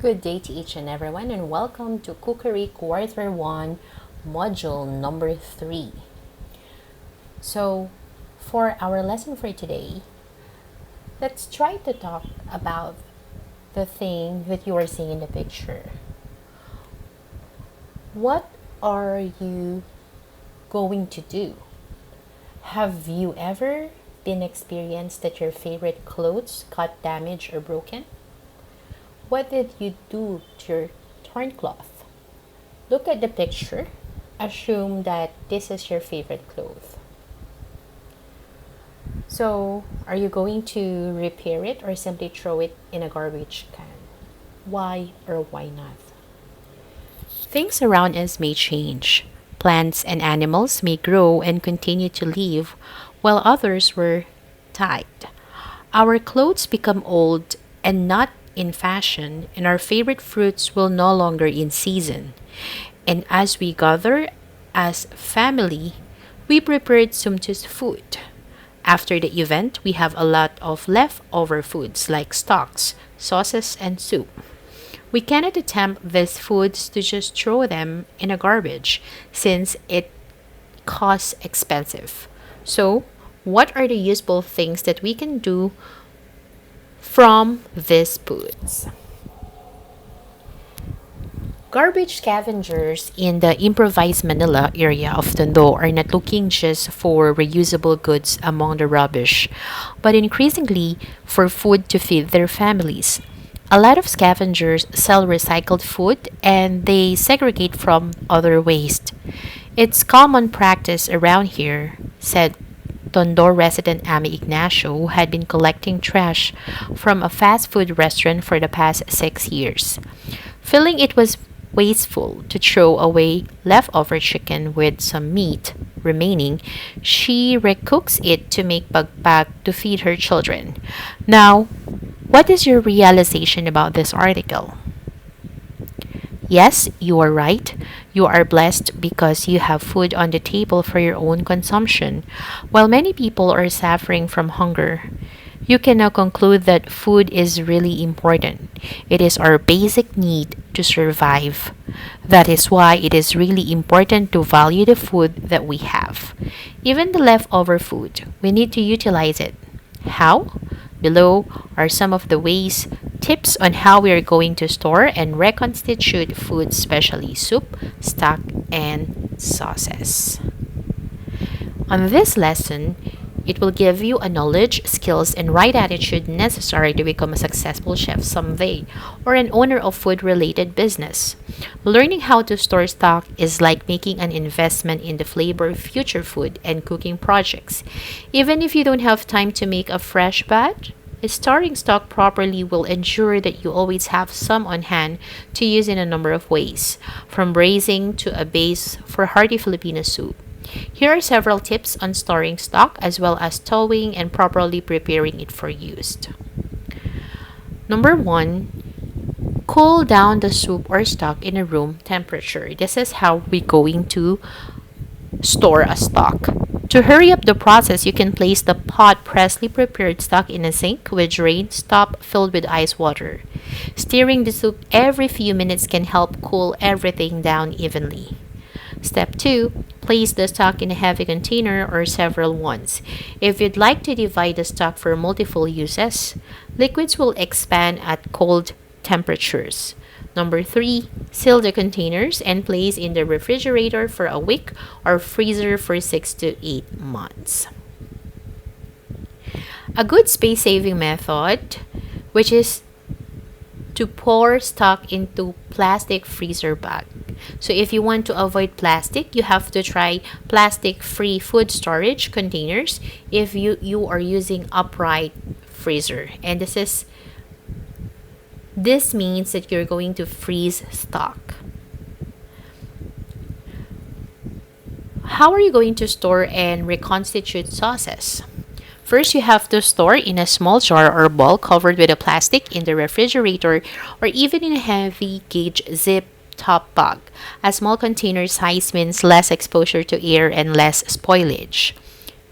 Good day to each and everyone, and welcome to Cookery Quarter 1, Module number 3. So, for our lesson for today, let's try to talk about the thing that you are seeing in the picture. What are you going to do? Have you ever been experienced that your favorite clothes got damaged or broken? What did you do to your torn cloth? Look at the picture. Assume that this is your favorite cloth. So, are you going to repair it or simply throw it in a garbage can? Why or why not? Things around us may change. Plants and animals may grow and continue to live while others were died. Our clothes become old and not in fashion, and our favorite fruits will no longer in season. And as we gather as family, we prepared sumptuous food. After the event, we have a lot of leftover foods like stocks, sauces, and soup. We cannot attempt these foods to just throw them in a garbage since it costs expensive. So, what are the useful things that we can do from these foods? Garbage scavengers in the improvised Manila area of Tondo are not looking just for reusable goods among the rubbish, but increasingly for food to feed their families. A lot of scavengers sell recycled food and they segregate from other waste. It's common practice around here, said Tondo resident Ami Ignacio, who had been collecting trash from a fast food restaurant for the past 6 years. Feeling it was wasteful to throw away leftover chicken with some meat remaining, she recooks it to make bagpag to feed her children. Now, what is your realization about this article? Yes, you are right. You are blessed because you have food on the table for your own consumption, while many people are suffering from hunger. You can now conclude that food is really important. It is our basic need to survive. That is why it is really important to value the food that we have. Even the leftover food, we need to utilize it. How? Below are some of the ways, tips on how we are going to store and reconstitute food, especially soup, stock, and sauces. On this lesson, it will give you a knowledge, skills, and right attitude necessary to become a successful chef someday or an owner of food-related business. Learning how to store stock is like making an investment in the flavor of future food and cooking projects. Even if you don't have time to make a fresh batch, storing stock properly will ensure that you always have some on hand to use in a number of ways, from braising to a base for hearty Filipino soup. Here are several tips on storing stock as well as stowing and properly preparing it for use. Number 1, cool down the soup or stock in a room temperature. This is how we're going to store a stock. To hurry up the process, you can place the pot freshly prepared stock in a sink with drain stop filled with ice water. Stirring the soup every few minutes can help cool everything down evenly. Step 2. Place the stock in a heavy container or several ones. If you'd like to divide the stock for multiple uses, liquids will expand at cold temperatures. Number 3. Seal the containers and place in the refrigerator for a week or freezer for 6 to 8 months. A good space-saving method, which is to pour stock into plastic freezer bag. So if you want to avoid plastic, you have to try plastic-free food storage containers if you are using upright freezer. And this means that you're going to freeze stock. How are you going to store and reconstitute sauces? First, you have to store in a small jar or bowl covered with a plastic in the refrigerator or even in a heavy gauge zip top bag. A small container size means less exposure to air and less spoilage.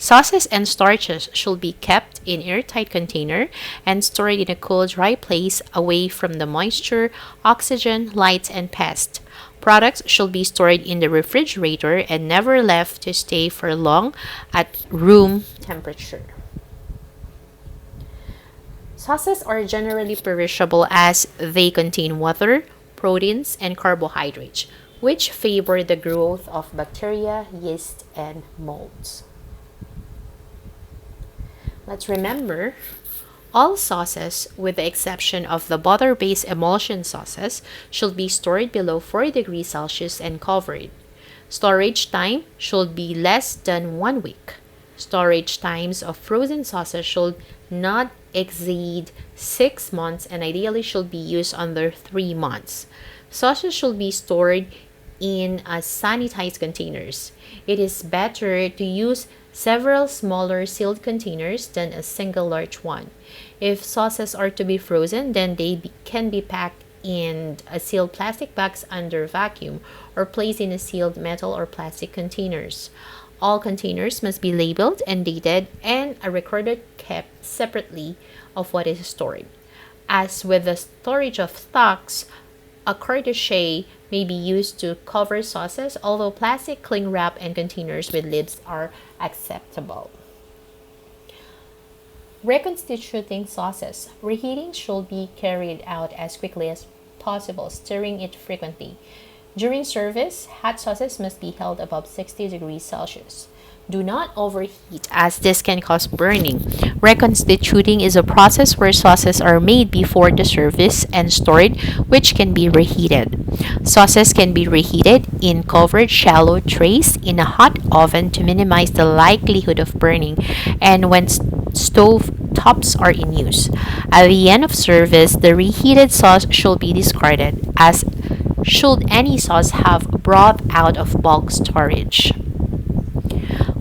Sauces and starches should be kept in airtight container and stored in a cool, dry place away from the moisture, oxygen, light, and pests. Products should be stored in the refrigerator and never left to stay for long at room temperature. Sauces are generally perishable as they contain water, proteins, and carbohydrates, which favor the growth of bacteria, yeast, and molds. Let's remember all sauces, with the exception of the butter-based emulsion sauces, should be stored below 4 degrees Celsius and covered. Storage time should be less than 1 week. Storage times of frozen sauces should not exceed 6 months and ideally should be used under 3 months. Sauces should be stored in sanitized containers. It is better to use several smaller sealed containers than a single large one. If sauces are to be frozen, then can be packed in a sealed plastic bags under vacuum or placed in a sealed metal or plastic containers. All containers must be labeled and dated and a record kept separately of what is stored. As with the storage of stocks, a cordache may be used to cover sauces, although plastic cling wrap and containers with lids are acceptable. Reconstituting sauces. Reheating should be carried out as quickly as possible, stirring it frequently. During service, hot sauces must be held above 60 degrees Celsius. Do not overheat as this can cause burning. Reconstituting is a process where sauces are made before the service and stored, which can be reheated. Sauces can be reheated in covered shallow trays in a hot oven to minimize the likelihood of burning and when stove tops are in use. At the end of service, the reheated sauce should be discarded, as should any sauce have brought out of bulk storage.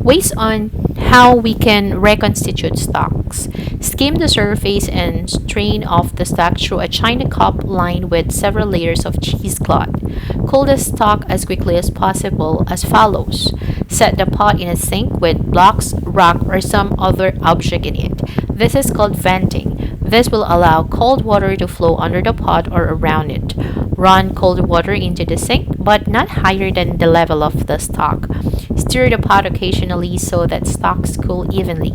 Ways on how we can reconstitute stocks. Skim the surface and strain off the stock through a china cup lined with several layers of cheesecloth. Cool the stock as quickly as possible as follows. Set the pot in a sink with blocks, rock, or some other object in it. This is called venting. This will allow cold water to flow under the pot or around it. Run cold water into the sink, but not higher than the level of the stock. Stir the pot occasionally so that stocks cool evenly.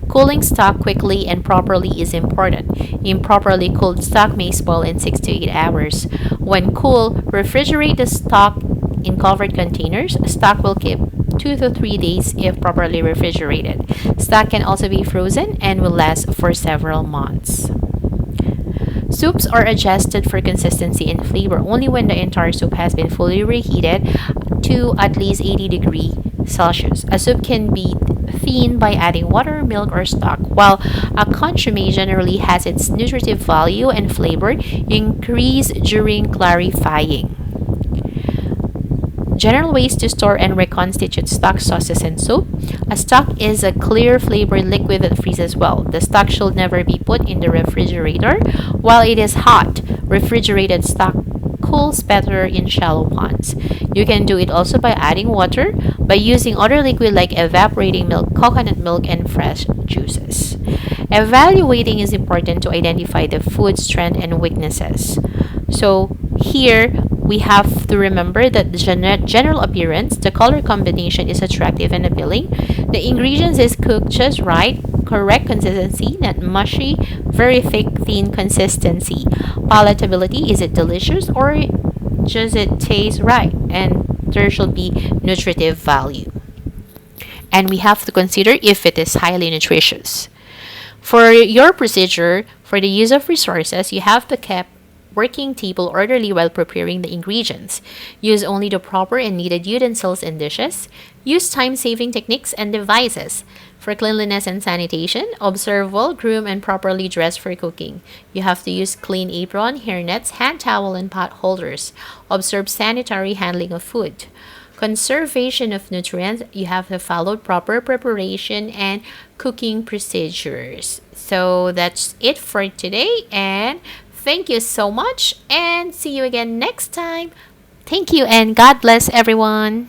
Cooling stock quickly and properly is important. Improperly cooled stock may spoil in 6 to 8 hours. When cool, refrigerate the stock in covered containers. Stock will keep 2 to 3 days if properly refrigerated. Stock can also be frozen and will last for several months. Soups are adjusted for consistency and flavor only when the entire soup has been fully reheated to at least 80 degrees Celsius. A soup can be thin by adding water, milk, or stock, while a consommé generally has its nutritive value and flavor increased during clarifying. General ways to store and reconstitute stock, sauces, and soup. A stock is a clear flavored liquid that freezes well. The stock should never be put in the refrigerator while it is hot. Refrigerated stock cools better in shallow ponds. You can do it also by adding water, by using other liquid like evaporating milk, coconut milk, and fresh juices. Evaluating is important to identify the food's strength and weaknesses. So here, we have to remember that the general appearance, the color combination is attractive and appealing. The ingredients is cooked just right, correct consistency, not mushy, very thick, thin consistency. Palatability, is it delicious or does it taste right? And there should be nutritive value. And we have to consider if it is highly nutritious. For your procedure, for the use of resources, you have to keep working table orderly while preparing the ingredients. Use only the proper and needed utensils and dishes. Use time-saving techniques and devices. For cleanliness and sanitation, observe well groomed and properly dressed for cooking. You have to use clean apron, hairnets, hand towel, and pot holders. Observe sanitary handling of food. Conservation of nutrients, you have to follow proper preparation and cooking procedures. So that's it for today, and thank you so much, and see you again next time. Thank you, and God bless everyone.